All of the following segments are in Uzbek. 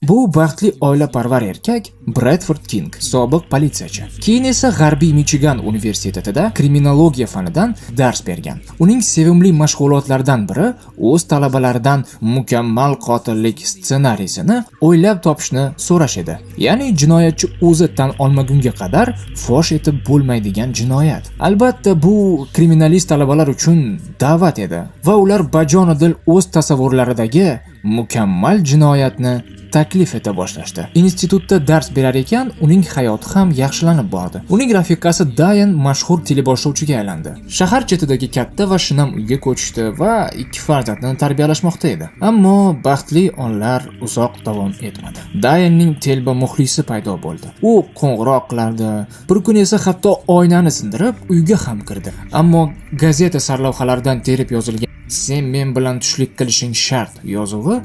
Bu baxtli oilaparvar erkak Bradford King, sobiq politsiyachi. Keyin esa G'arbiy Michigan universitetida kriminologiya fanidan dars bergan. Uning sevimli mashg'ulotlaridan biri o'z talabalaridan mukammal qotillik ssenariysini o'ylab topishni so'rash edi. Ya'ni jinoyatchi o'zi tan olmagunga qadar fosh etib bo'lmaydigan jinoyat. Albatta, bu kriminalist talabalar uchun da'vat edi va ular bajonidil o'z tasavvurlaridagi mukammal jinoyatni taklif eta boshlashdi. Institutda dars berar ekan, uning hayoti ham yaxshilanib bordi. Uning rafiqasi Dayan mashhur teleboshlovchiga aylandi. Shahar chetidagi katta va shinam uyga ko'chishdi va 2 farzandni tarbiyalashmoqda edi. Ammo baxtli onlar uzoq davom etmadi. Dayanning telba muxlisi paydo bo'ldi. U qo'ng'iroq qilardi. Bir kun esa hatto oynani sindirib, uyga ham kirdi. Ammo gazeta sarlavhalaridan terib yozilgan "Sen men bilan tushlik qilishing shart" yozuvi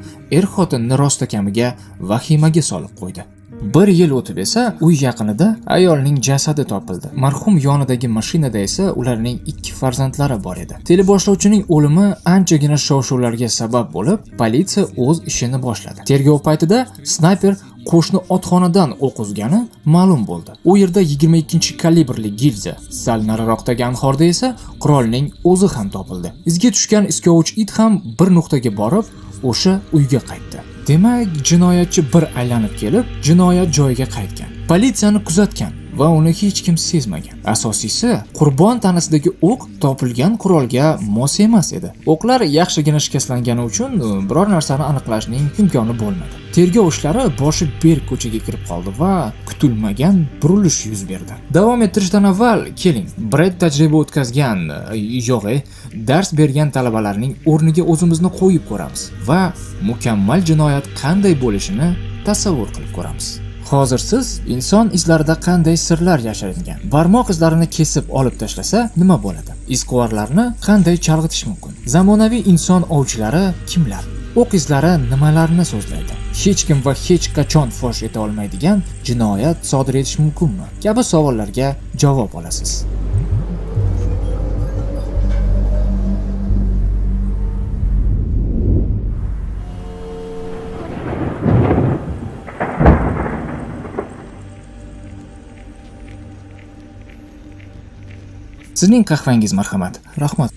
xotinni rostakamiga vahimaga solib qo'ydi. 1 yil o'tib esa uy yaqinida ayolning jasadi topildi. Marhum yonidagi mashinada esa ularning 2 farzandlari bor edi. Teleboshlovchining o'limi anchagina shov-shuvlarga sabab bo'lib, politsiya o'z ishini boshladi. Tergov paytida snayper qo'shni otxonadan o'q uzgani ma'lum bo'ldi. U yerda 22 kalibrli gilza, sal nariroqdagi anhorda esa qurolning o'zi ham topildi. Izga tushgan iskovuch it ham bir nuqtaga borib, o'sha uyga qaytdi. Demak, jinoyatchi bir aylanib kelib, jinoyat joyiga qaytgan. Politsiyani kuzatgan va uni hech kim sezmagan. Asosiysi, qurbon tanasidagi o'q topilgan qurolga mos emas edi. O'qlar yaxshigina shikastlangani uchun biror narsani aniqlashning imkoni bo'lmadi. Tergov ishlari boshi berk ko'chaga kirib qoldi va kutilmagan burilish yuz berdi. Davom ettirishdan avval keling, Brad tajriba o'tkazgan, dars bergan talabalarning o'rniga o'zimizni qo'yib ko'ramiz va mukammal jinoyat qanday bo'lishini tasavvur qilib ko'ramiz. Hozir siz inson izlarida qanday sirlar yashiringan? Barmoq izlarini kesib olib tashlasa nima bo'ladi? Izquvarlarni qanday chalg'itish mumkin? Zamonaviy inson ovchilari kimlar? O'q izlari nimalarni so'zlaydi? Hech kim va hech qachon fosh eta olmaydigan jinoyat sodir etish mumkinmi? Kabi savollarga javob olasiz. Sizning qahvangiz marhamat. Rahmat.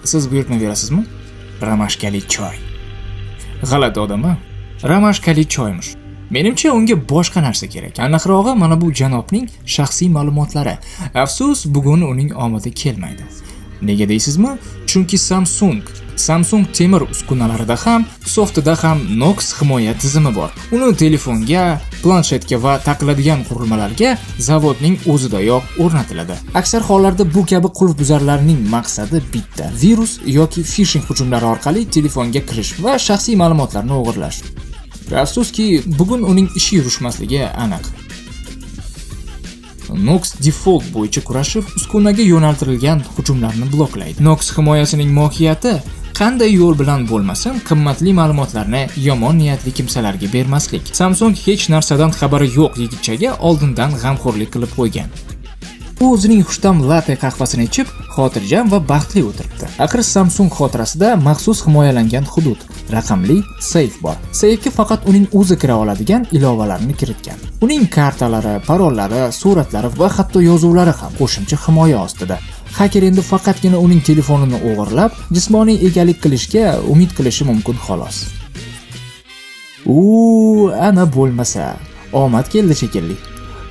Siz buyurtma berasizmi? Ramashkali choy. G'alati odam-a? Ramashkali choymish. Menimcha unga boshqa narsa kerak. Aniqrog'i mana bu janobning shaxsiy ma'lumotlari. Afsus, bugun uning omadi kelmaydi. Nega deysizmi? Chunki Samsung temir uskunalarida ham, softida ham Nox himoya tizimi bor. Uni telefonga, planshetga va taqiladigan qurilmalarga zavodning o'zidayoq o'rnatiladi. Aksar hollarda bu kabi qulfbuzarlarning maqsadi bitta: virus yoki phishing hujumlari orqali telefonga kirish va shaxsiy ma'lumotlarni o'g'irlash. Afsuski, bugun uning ishi yurishmasligi aniq. Nox default bo'yicha kurashib, uskunaga yo'naltirilgan hujumlarni bloklaydi. Nox himoyasining mohiyati qanday yo'l bilan bo'lmasin, qimmatli ma'lumotlarni yomon niyatli kimsalarga bermaslik. Samsung hech narsadan xabari yo'q yigitchaga oldindan g'amxo'rlik qilib qo'ygan. U o'zining xushtam latte qahvasini ichib, xotirjam va baxtli o'tiribdi. Axir Samsung xotirasida maxsus himoyalangan hudud, raqamli seyf bor. Seyfga faqat uning o'zi kira oladigan ilovalarni kiritgan. Uning kartalari, parollari, suratlari va hatto yozuvlari ham qo'shimcha himoya ostida. Haker endi faqatgina uning telefonini o'g'irlab, jismoniy egalik qilishga umid qilishi mumkin xolos. Ana bo'lmasa, omad keldi shekilli.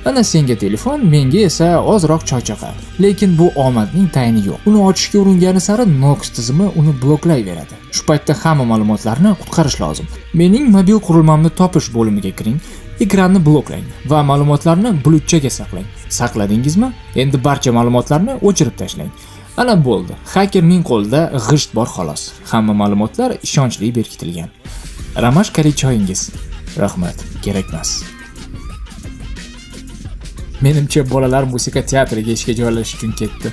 Ana senga telefon, menga esa ozroq choychaqa. Lekin bu omadning tayini yo'q. Uni ochishga uringani sari Nox tizimi uni bloklayveradi. Shu paytda hamma ma'lumotlarni qutqarish lozim. Mening mobil qurilmamni topish bo'limiga kiring, ekranni bloklang va ma'lumotlarni bulutchaga saqlang. Saqladingizmi? Endi barcha ma'lumotlarni o'chirib tashlang. Ana bo'ldi. Hakerning qo'lida g'isht bor xolos. Hamma ma'lumotlar ishonchli berkitilgan. Ramashkali choyingiz. Rahmat, kerak emas. Menimcha bolalar musiqa teatriga ishga joylashish uchun ketdi.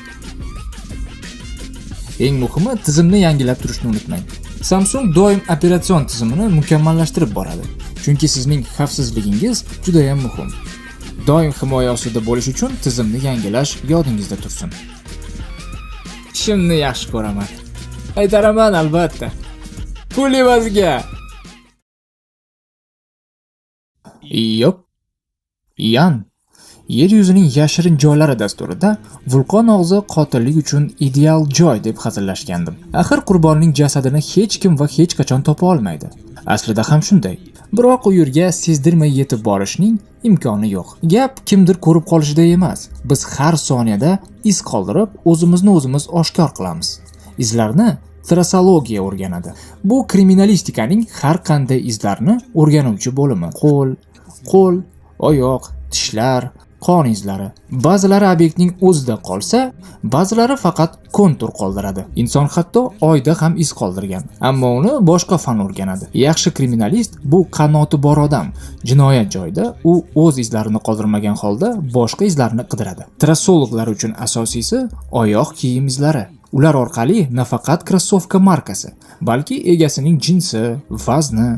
Eng muhimi, tizimni yangilab turishni unutmang. Samsung doim operatsion tizimini mukammallashtirib boradi. Chunki sizning xavfsizligingiz juda ham muhim. Doim himoya ostida bo'lish uchun tizimni yangilash yodingizda tursin. Ishimni yaxshi ko'raman. Aytaraman albatta. Pul evaziga. Yo'q. Yan Yer yuzining yashirin joylari dasturida vulqon og'zi qotillik uchun ideal joy deb hazillashgandim. Axir qurbonning jasadini hech kim va hech qachon topa olmaydi. Aslida ham shunday. Biroq u yerga sezdirmay yetib borishning imkoni yo'q. Gap kimdir ko'rib qolishida emas. Biz har soniyada iz qoldirib, o'zimizni oshkor qilamiz. Izlarni trassologiya o'rganadi. Bu kriminalistikaning har qanday izlarni o'rganuvchi bo'limi. Qo'l, oyoq, tishlar, qon izlari. Ba'zilari obyektning o'zida qolsa, ba'zilari faqat kontur qoldiradi. Inson hatto oyda ham iz qoldirgan, ammo uni boshqa fan o'rganadi. Yaxshi kriminalist bu qanoti bor odam. Jinoyat joyida u o'z izlarini qoldirmagan holda boshqa izlarni qidiradi. Trassologlar uchun asosiysi oyoq kiyim izlari. Ular orqali nafaqat krossovka markasi, balki egasining jinsi, vazni,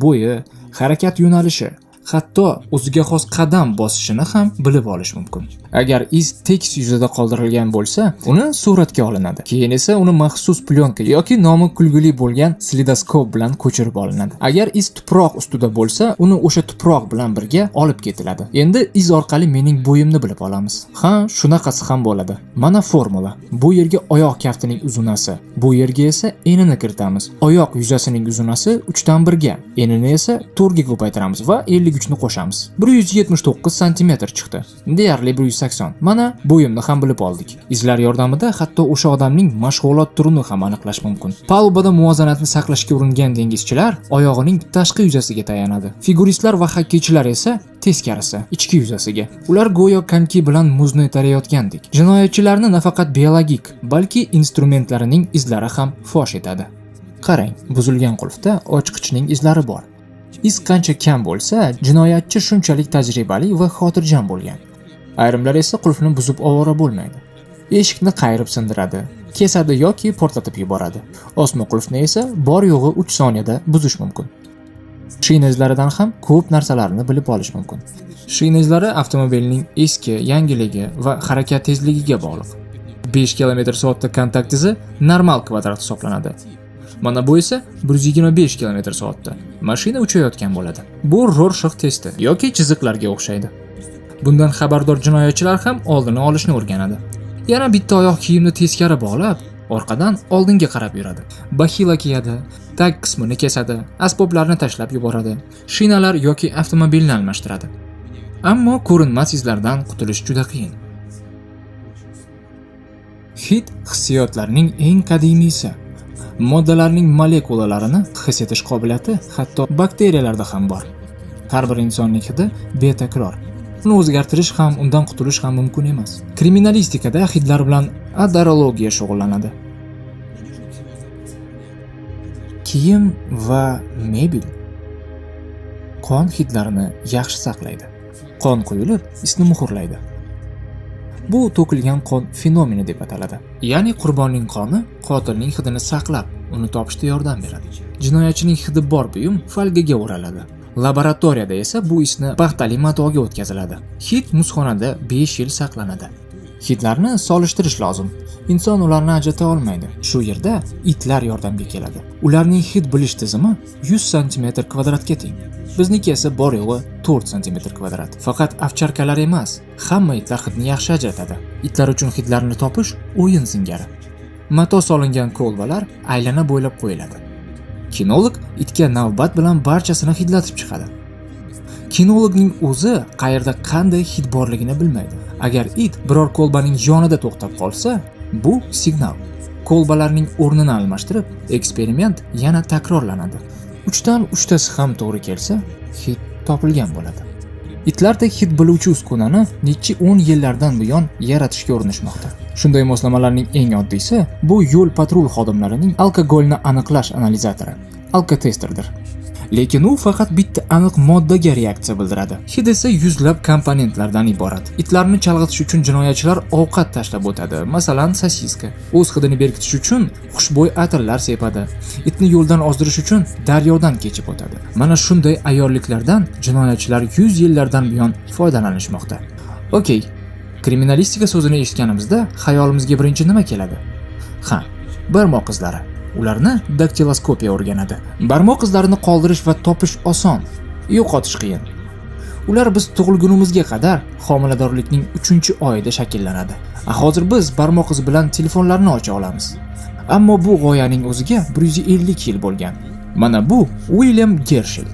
bo'yi, harakat yo'nalishi, hatto o'ziga xos qadam bosishini ham bilib olish mumkin. Agar iz tekis yuzida qoldirilgan bo'lsa, uni suratga olinadi. Keyin esa uni maxsus plyonka yoki nomi kulgili bo'lgan slidoskop bilan ko'chirib olinadi. Agar iz tuproq ustida bo'lsa, uni o'sha tuproq bilan birga olib ketiladi. Endi iz orqali mening bo'yimni bilib olamiz. Ha, shunaqasi ham bo'ladi. Mana formula. Bu yerga oyoq kaftining uzunasi, bu yerga esa enini kiritamiz. Oyoq yuzasining uzunasi 3 dan 1 ga, enini esa 4 ga ko'paytiramiz va 53 ni qo'shamiz. 179 sm chiqdi. Deyarli 180. Mana bo'yimni ham bilib oldik. Izlar yordamida hatto o'sha odamning mashg'ulot turini ham aniqlash mumkin. Palubada muvozanatni saqlashga uringan dengizchilar oyog'ining tashqi yuzasiga tayanadi. Figuristlar va xokkeychilar esa teskarisi, ichki yuzasiga. Ular go'yo konki bilan muzni tarayotgandek. Jinoyatchilarni nafaqat biologik, balki instrumentlarining izlari ham fosh etadi. Qarang, buzilgan qulfda ochqichning izlari bor. Iz qancha kam bo'lsa, jinoyatchi shunchalik tajribali va xotirjam bo'lgan. Ayrimlar esa qulfni buzib ovora bo'lmaydi. Eshikni qayirib sindiradi, kesadi yoki portlatib yuboradi. Osma qulfni esa bor yo'g'i 3 soniyada buzish mumkin. Shina izlaridan ham ko'p narsalarni bilib olish mumkin. Shina izlari avtomobilning eski, yangiligi va harakat tezligiga bog'liq. 5 km/soatda kontakt izi normal kvadrat hisoblanadi. Mana bu esa 125 km/soatda. Mashina uchayotgan bo'ladi. Bu Rorschach testi yoki chiziqlarga o'xshaydi. Bundan xabardor jinoyatchilar ham oldini olishni o'rganadi. Yana bitta oyoq kiyimni teskari bog'lab, orqadan oldinga qarab yuradi. Baxila kiyadi, tag qismini kesadi, asboblarni tashlab yuboradi, shinalar yoki avtomobilni almashtiradi. Ammo ko'rinmas izlardan qutulish juda qiyin. Hid hissiyotlarning eng qadimiysi. Moddalarning molekulalarini his etish qobiliyati hatto bakteriyalarda ham bor. Har bir insonning hidi betakror. Uni o'zgartirish ham, undan qutulish ham mumkin emas. Kriminalistikada hidlar bilan adarologiya shug'ullanadi. Kiyim va mebel qon hidlarini yaxshi saqlaydi. Qon quyilib, isni muhrlaydi. Bu to'kilgan qon fenomeni deb ataladi. Ya'ni qurbonning qoni qotilning hidini saqlab, uni topishda yordam beradi. Jinoyatchining hidi bor buyum folgaga o'raladi. Laboratoriyada esa bu isni paxtali matoga o'tkaziladi. Hid muzxonada 5 yil saqlanadi. Hidlarni solishtirish lozim. Inson ularni ajrata olmaydi. Shu yerda itlar yordamga keladi. Ularning hid bilish tizimi 100 cm2 teng. Bizniki esa bor yo'g'i 4 cm2. Faqat ovcharkalar emas, hamma itlar hidni yaxshi ajratadi. Itlar uchun hidlarni topish o'yin singari. Mato solingan kolbalar aylana bo'ylab qo'yiladi. Kinolog itga navbat bilan barchasini hidlatib chiqadi. Kinologning o'zi qayerda qanday hid borligini bilmaydi. Agar it biror kolbaning yonida to'xtab qolsa, bu signal. Kolbalarning o'rnini almashtirib, eksperiment yana takrorlanadi. 3 dan 3tasi ham to'g'ri kelsa, hid topilgan bo'ladi. Itlardek hid biluvchi uskunani necha 10 yillardan buyon yaratishga urinishmoqda. Shunday moslamalarning eng oddiysi bu yo'l patrul xodimlarining alkogolni aniqlash analizatori, alkotesterdir. Lekin u faqat bitta aniq moddaga reaksiya bildiradi. Hid esa yuzlab komponentlardan iborat. Itlarni chalg'itish uchun jinoyatchilar ovqat tashlab o'tadi, masalan, sosiska. O'z hidini berkitish uchun xushbo'y atirlar sepadi. Itni yo'ldan ozdirish uchun daryodan kechib o'tadi. Mana shunday ayyorliklardan jinoyatchilar 100 yillardan buyon foydalanishmoqda. Okey. Kriminalistika so'zini eshitganimizda xayolimizga birinchi nima keladi? Ha, barmoq izlari. Ularni daktiloskopiya o'rganadi. Barmoq izlarini qoldirish va topish oson, yo'qotish qiyin. Ular biz tug'ilgunimizga qadar homiladorlikning 3-oyida shakllanadi. Hozir biz barmoq izi bilan telefonlarni ocha olamiz. Ammo bu g'oyaning o'ziga 150 yil bo'lgan. Mana bu William Hershel.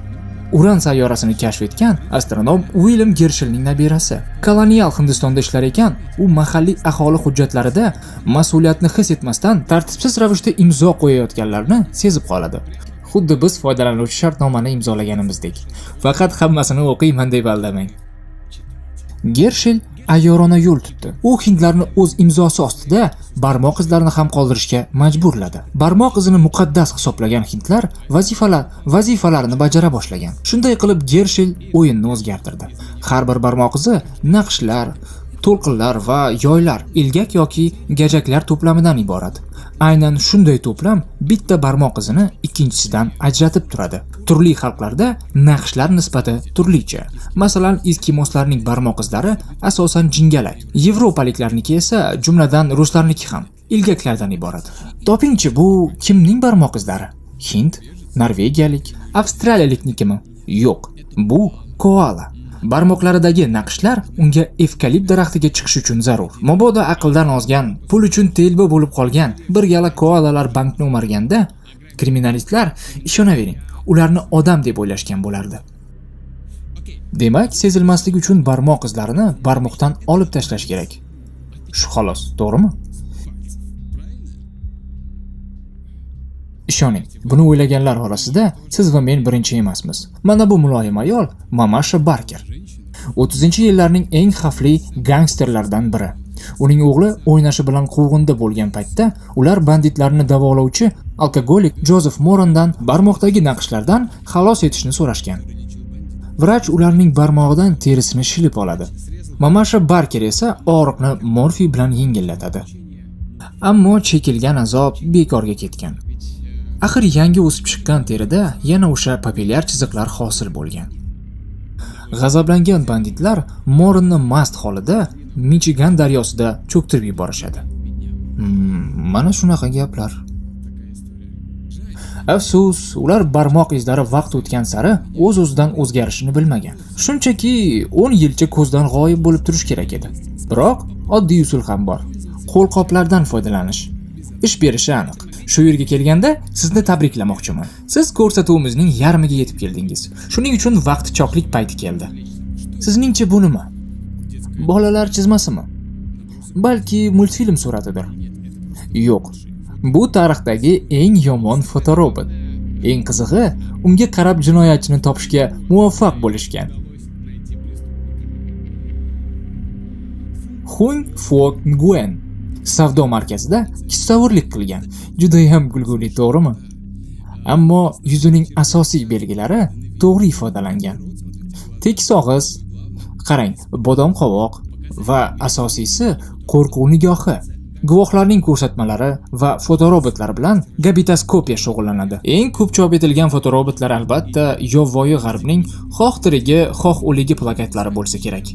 Uran sayyorasini kashf etgan astronom William Hershellning nabirasi. Kolonial Hindistonda ishlar ekan, u mahalliy aholi hujjatlarida mas'uliyatni his etmasdan tartibsiz ravishda imzo qo'yayotganlarni sezib qoladi. Xuddi biz foydalanuvchi shartnomani imzolaganimizdek. Faqat hammasini o'qiyman deb aldamang. Hershel ayyorona yo'l tutdi. U hindlarni o'z imzosi ostida barmoq izlarini ham qoldirishga majburladi. Barmoq izini muqaddas hisoblagan hindlar vazifalarini bajara boshlagan. Shunday qilib Hershel o'yinni o'zgartirdi. Har bir barmoq izi naqshlar, to'lqinlar va yoylar, ilgak yoki gajaklar to'plamidan iborat. Aynan shunday to'plam bitta barmoq izini ikkinchisidan ajratib turadi. Turli xalqlarda naqshlar nisbati turlicha. Masalan, eskimoslarning barmoq izlari asosan jingalak, yevropaliklarniki esa, jumladan ruslarniki ham ilgaklardan iborat. Topingchi, bu kimning barmoq izlari? Hind, norvegiyalik, avstraliyaliknikimi? Yo'q, bu koala. Barmoqlaridagi naqshlar unga evkalipt daraxtiga chiqish uchun zarur. Mabodo aqldan ozgan, pul uchun telba bo'lib qolgan bir gala koalalar bankni o'marganda, kriminalistlar, ishonavering, ularni odam deb o'ylashgan bo'lardi. Demak, sezilmaslik uchun barmoq izlarini barmoqdan olib tashlash kerak. Shu xolos, to'g'rimi? Ishoning, buni o'ylaganlar orasida siz va men birinchi emasmiz. Mana bu muloyim ayol Mamasha Barker. 30-yillarning eng xavfli gangsterlardan biri. Uning o'g'li o'ynashi bilan quvg'inda bo'lgan paytda ular banditlarni davolovchi alkogolik Joseph Morandan barmoqdagi naqshlardan xalos etishni so'rashgan. Vrach ularning barmog'idan terisini shilib oladi. Mamasha Barker esa og'riqni morfiy bilan yengillatadi. Ammo chekilgan azob bekorga ketgan. Axir yangi o'sib chiqqan terida yana o'sha papillyar chiziqlar hosil bo'lgan. G'azablangan banditlar Morinni mast holida Michigan daryosida cho'ktirib yuborishadi. Mana shunaqa gaplar. Afsus, ular barmoq izlari vaqt o'tgan sari o'z-o'zidan o'zgarishini bilmagan. Shunchaki 10 yilcha ko'zdan g'oyib bo'lib turish kerak edi. Biroq oddiy usul ham bor. Qo'lqoplardan foydalanish. Ish berishi aniq. Shu yerga kelganda sizni tabriklamoqchiman. Siz ko'rsatuvimizning yarmiga yetib keldingiz. Shuning uchun vaqti choplik payti keldi. Sizningcha bu nima? Bolalar chizmasimi? Balki multfilm suratidir. Yo'q. Bu tarixdagi eng yomon fotorobot. Eng qizig'i, unga qarab jinoyatchini topishga muvaffaq bo'lishgan. Hun Fok Nguyen savdo markazida kisavurlik qilgan. Juda ham kulguli, to'g'rimi? Ammo yuzining asosiy belgilari to'g'ri ifodalangan. Tekis og'iz, qarang, bodom qovoq va asosiysi qo'rquv nigohi. Guvohlarning ko'rsatmalari va fotorobotlar bilan gabitaskopiya shug'ullanadi. Eng ko'p chop etilgan fotorobotlar albatta yovvoyi g'arbning xoh tirigi, xoh o'ligi plakatlari bo'lsa kerak.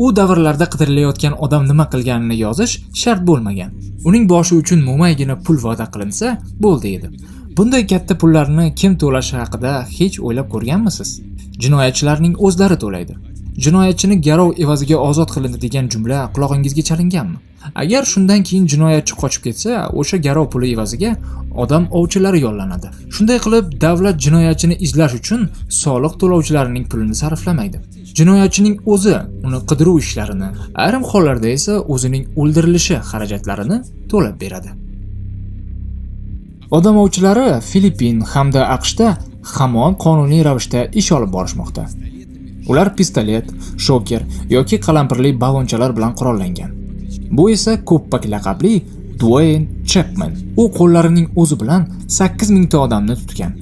U davrlarda qidirilayotgan odam nima qilganini yozish shart bo'lmagan. Uning boshi uchun mo'maygina pul va'da qilinsa bo'ldi edi. Bunday katta pullarni kim to'lashi haqida hech o'ylab ko'rganmisiz? Jinoyatchilarning o'zlari to'laydi. Jinoyatchini garov evaziga ozod qilindi degan jumla quloqingizga chalinganmi? Agar shundan keyin jinoyatchi qochib ketsa, o'sha garov puli evaziga odam ovchilari yollanadi. Shunday qilib, davlat jinoyatchini izlash uchun soliq to'lovchilarining pulini sarflamaydi. Jinoyatchining o'zi uni qidiruv ishlarini, ayrim hollarda esa o'zining o'ldirilishi xarajatlarini to'lab beradi. Odam ovchilari Filippin hamda AQShda hamon qonuniy ravishda ish olib borishmoqda. Ular pistolet, shoker yoki qalampirli ballonchalar bilan qurollangan. Bu esa Koppak laqabli Dwayne Chapman. U qo'llarining o'zi bilan 8000 ta odamni tutgan.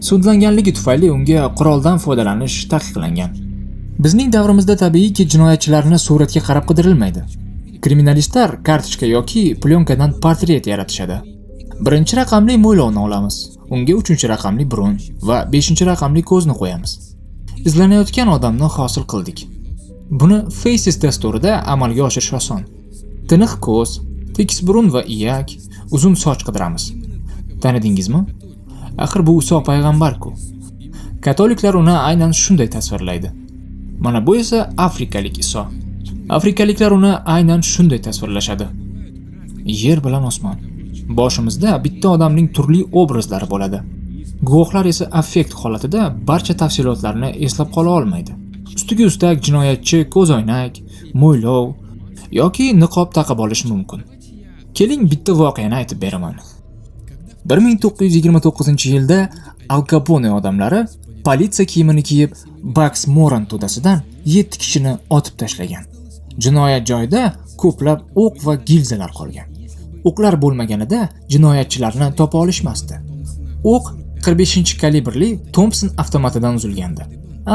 Sudlanganligi tufayli unga quroldan foydalanish taqiqlangan. Bizning davrimizda tabiiyki jinoyatchilarni suratga qarab qidirilmaydi. Kriminalistlar kartochka yoki plyonkadan portret yaratishadi. Birinchi raqamli mo'ylovni olamiz. Unga 3-raqamli burun va 5-raqamli ko'zni qo'yamiz. Izlanayotgan odamni hosil qildik. Buni Faces dasturida amalga oshirish oson. Tiniq ko'z, tekis burun va iyak, uzun soch qidiramiz. Tanidingizmi? Axir bu Iso payg'ambar-ku. Katoliklar uni aynan shunday tasvirlaydi. Mana bu esa afrikalik Iso. Afrikaliklar uni aynan shunday tasvirlashadi. Yer bilan osmon. Boshimizda bitta odamning turli obrazlari bo'ladi. Guvohlar esa affekt holatida barcha tafsilotlarni eslab qola olmaydi. Ustiga ustak jinoyatchi ko'zoynak, mo'ylov yoki niqob taqib olishi mumkin. Keling bitta voqeani aytib beraman. 1929-yilda Al Capone odamlari politsiya kiyimini kiyib Bugs Moran to'dasidan 7 kishini otib tashlagan. Jinoyat joyida ko'plab o'q va gilzalar qolgan. O'qlar bo'lmaganida jinoyatchilarni topa olishmasdi. O'q 45-kalibrli Thompson avtomatidan uzilgandi.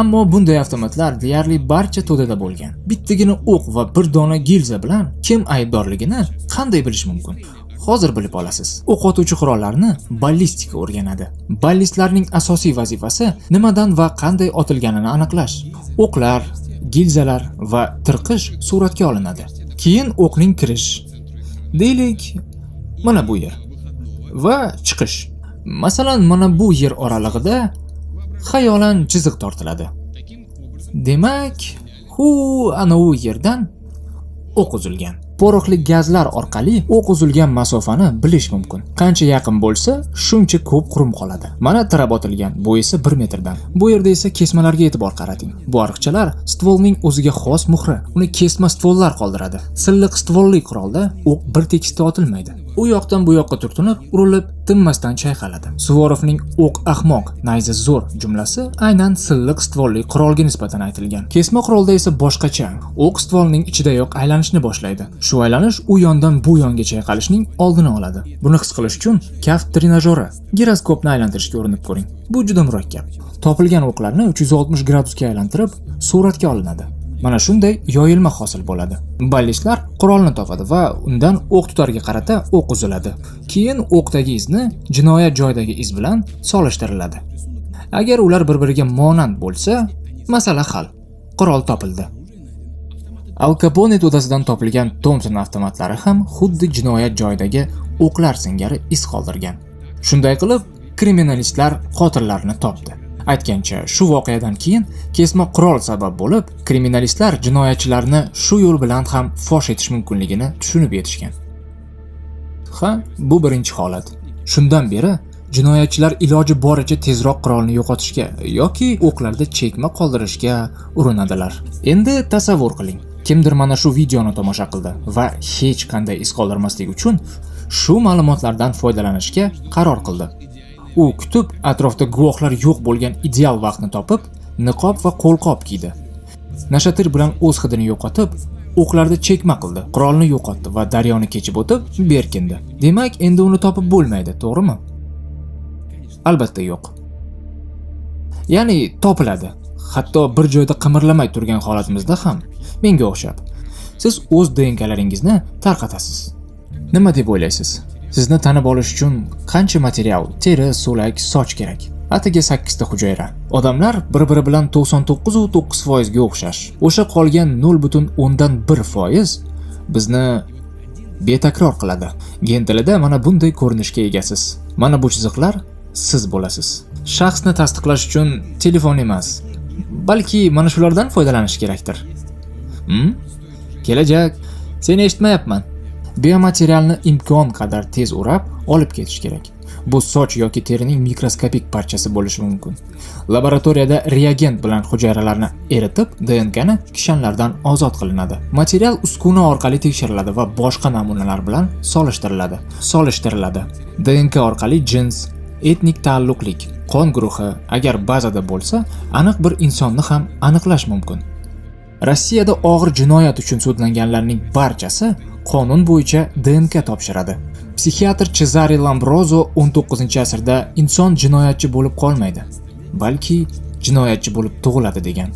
Ammo bunday avtomatlar deyarli barcha to'dada bo'lgan. Bittagina o'q va bir dona gilza bilan kim aybdorligini qanday bilish mumkin? Hozir bilib olasiz. O'q otuvchi qurollarni ballistika o'rganadi. Ballistlarning asosiy vazifasi nimadan va qanday otilganini aniqlash. O'qlar, gilzalar va tirqish suratga olinadi. Keyin o'qning kirish. Deylik, mana bu yer va chiqish. Masalan, mana bu yer oralig'ida xayolan chiziq tortiladi. Demak, ana u yerdan o'q uzilgan. Poroxli gazlar orqali o'q uzilgan masofani bilish mumkin. Qancha yaqin bo'lsa, shuncha ko'p qurum qoladi. Mana tirab otilgan, bu esa 1 metrdan. Bu yerda esa kesmalarga e'tibor qarating. Bu ariqchalar stvolning o'ziga xos muhri. Uni kesma stvollar qoldiradi. Silliq stvolli qurolda o'q bir tekisda otilmaydi. U yoqdan bu yoqqa turtinib, urilib, tinmasdan chayqaladi. Suvorovning o'q ahmoq, nayza zo'r jumlasi aynan silliq stvolli qurolga nisbatan aytilgan. Kesma qurolda esa boshqacha. O'q stvolning ichidayoq aylanishni boshlaydi. Shu aylanish u yondan bu yonga chayqalishning oldini oladi. Buni his qilish uchun kaft trenajori, giroskopni aylantirishga urinib ko'ring. Bu juda murakkab. Topilgan o'qlarni 360 gradusga aylantirib suratga olinadi. Mana shunday yoyilma hosil bo'ladi. Ballistlar qurolni topadi va undan o'q tutarga qarata o'q uziladi. Keyin o'qdagi izni jinoyat joyidagi iz bilan solishtiriladi. Agar ular bir-biriga monand bo'lsa, masala hal. Qurol topildi. Al Capone to'dasidan topilgan Thompson avtomatlari ham xuddi jinoyat joyidagi o'qlar singari iz qoldirgan. Shunday qilib, kriminalistlar qotillarni topdi. Aytgancha, shu voqeadan keyin kesma qurol sabab bo'lib, kriminalistlar jinoyatchilarni shu yo'l bilan ham fosh etish mumkinligini tushunib yetishgan. Bu birinchi holat. Shundan beri jinoyatchilar iloji boricha tezroq qurolni yo'qotishga yoki o'qlarda chekma qoldirishga urinadilar. Endi tasavvur qiling. Kimdir mana shu videoni tomosha qildi va hech qanday iz qoldirmaslik uchun shu ma'lumotlardan foydalanishga qaror qildi. U kutib, atrofda guvohlar yo'q bo'lgan ideal vaqtni topib, niqob va qo'lqop kiydi. Nashatir bilan o'z hidini yo'qotib, o'qlarda chekma qildi, qurolni yo'qotdi va daryoni kechib o'tib, berkindi. Demak, endi uni topib bo'lmaydi, to'g'rimi? Albatta yo'q. Ya'ni topiladi. Hatto bir joyda qimirlamay turgan holatimizda ham menga o'xshab. Siz o'z DNKlaringizni tarqatasiz. Nima deb o'ylaysiz? Sizni tanib olish uchun qancha material, teri, so'lak, soch kerak? Atigi 8 ta hujayra. Odamlar bir-biri bilan 99.9% ga o'xshash. O'sha qolgan 0.1% bizni betakror qiladi. Gen tilida mana bunday ko'rinishga egasiz. Mana bu chiziqlar siz bo'lasiz. Shaxsni tasdiqlash uchun telefon emas, balki mana shulardan foydalanish kerakdir. Kelajak, seni eshitmayapman. Biomaterialni imkon qadar tez o'rab olib ketish kerak. Bu soch yoki terining mikroskopik parchasi bo'lishi mumkin. Laboratoriyada reagent bilan hujayralarni eritib, DNKni kishanlardan ozod qilinadi. Material uskuna orqali tekshiriladi va boshqa namunalar bilan solishtiriladi. DNK orqali jins, etnik taalluqlik, qon guruhi agar bazada bo'lsa, aniq bir insonni ham aniqlash mumkin. Rossiyada og'ir jinoyat uchun sudlanganlarning barchasi qonun bo'yicha DNK topshiradi. Psixiatr Cesare Lombroso 19-asrda inson jinoyatchi bo'lib qolmaydi, balki jinoyatchi bo'lib tug'iladi degan.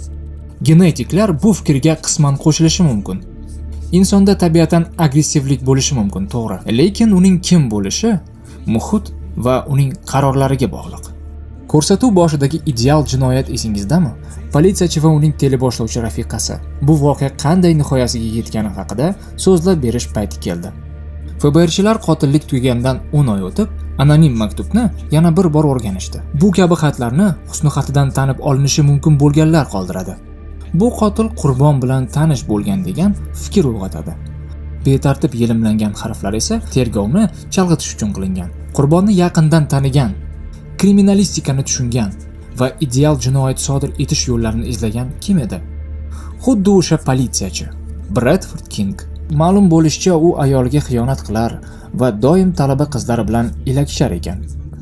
Genetiklar bu fikrga qisman qo'shilishi mumkin. Insonda tabiatan agressivlik bo'lishi mumkin, to'g'ri, lekin uning kim bo'lishi muhit va uning qarorlariga bog'liq. Ko'rsatuv boshidagi ideal jinoyat esingizdami? Politsiyachi va uning teleboshlovchi rafiqasi. Bu voqea qanday nihoyasiga yetgani haqida so'zlab berish payti keldi. FBRchilar qotillik tugagandan 10 oy o'tib, anonim maktubni yana bir bor o'rganishdi. Bu kabi xatlarni husni xatidan tanib olinishi mumkin bo'lganlar qoldiradi. Bu qotil qurbon bilan tanish bo'lgan degan fikr uyg'otadi. Betartib yelimlangan harflar esa tergovni chalg'itish uchun qilingan. Qurbonni yaqindan tanigan, kriminalistikani tushungan va ideal jinoyat sodir etish yo'llarini izlagan kim edi? Xuddi o'sha politsiyachi, Bradford King. Ma'lum bo'lishicha, u ayoliga xiyonat qilar va doim talaba qizlari bilan ilakishar ekan.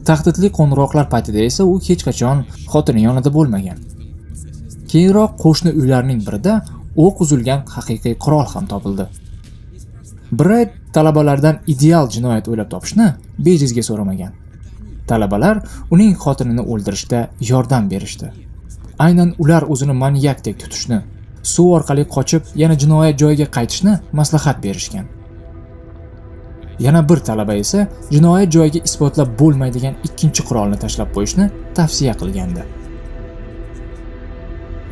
Tahdidli qo'ng'iroqlar paytida esa u hech qachon xotini yonida bo'lmagan. Keyinroq qo'shni uylarning birida o'q uzilgan haqiqiy qurol ham topildi. Brad talabalardan ideal jinoyat o'ylab topishni bejizga so'ramagan. Talabalar uning xotinini o'ldirishda yordam berishdi. Aynan ular o'zini maniakdek tutishni, suv orqali qochib yana jinoyat joyiga qaytishni maslahat berishgan. Yana bir talaba esa jinoyat joyiga isbotlab bo'lmaydigan ikkinchi qurolni tashlab qo'yishni tavsiya qilgandi.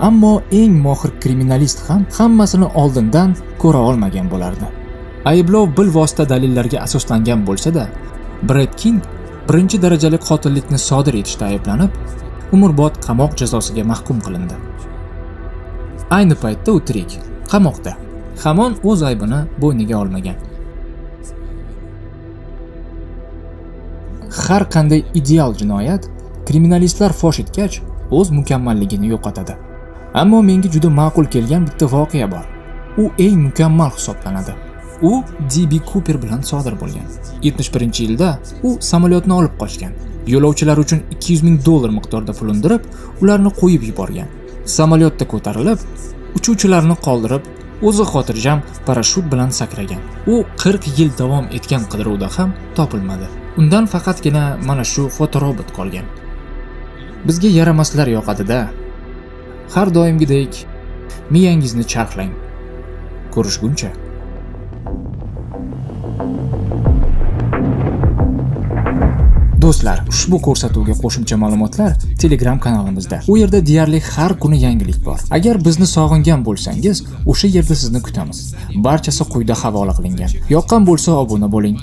Ammo eng mohir kriminalist ham hammasini oldindan ko'ra olmagan bo'lardi. Ayblov bilvosita dalillarga asoslangan bo'lsa-da, Brad King birinchi darajali qotillikni sodir etishda ayblanib, umrbod qamoq jazosiga mahkum qilindi. Ayni paytda u tirik, qamoqda. Hamon o'z aybini bo'yniga olmagan. Har qanday ideal jinoyat kriminalistlar fosh etgach o'z mukammalligini yo'qotadi. Ammo menga juda ma'qul kelgan bitta voqea bor. U eng mukammal hisoblanadi. U D.B. Cooper bilan sodir bo'lgan. 71-yilda u samolyotni olib qochgan. Yo'lovchilar uchun $200,000 miqdorida pul undirib, ularni qo'yib yuborgan. Samolyotda ko'tarilib, uchuvchilarni qoldirib, o'zi xotirjam parashyut bilan sakragan. U 40 yil davom etgan qidiruvda ham topilmadi. Undan faqatgina mana shu fotorobot qolgan. Bizga yaramaslar yoqadi-da. Har doimgidek miyangizni charxlang. Ko'rishguncha. Do'stlar, ushbu ko'rsatuvga qo'shimcha ma'lumotlar Telegram kanalimizda. U yerda deyarli har kuni yangilik bor. Agar bizni sog'ingan bo'lsangiz, o'sha yerda sizni kutamiz. Barchasi quyida havola qilingan. Yoqqan bo'lsa obuna bo'ling.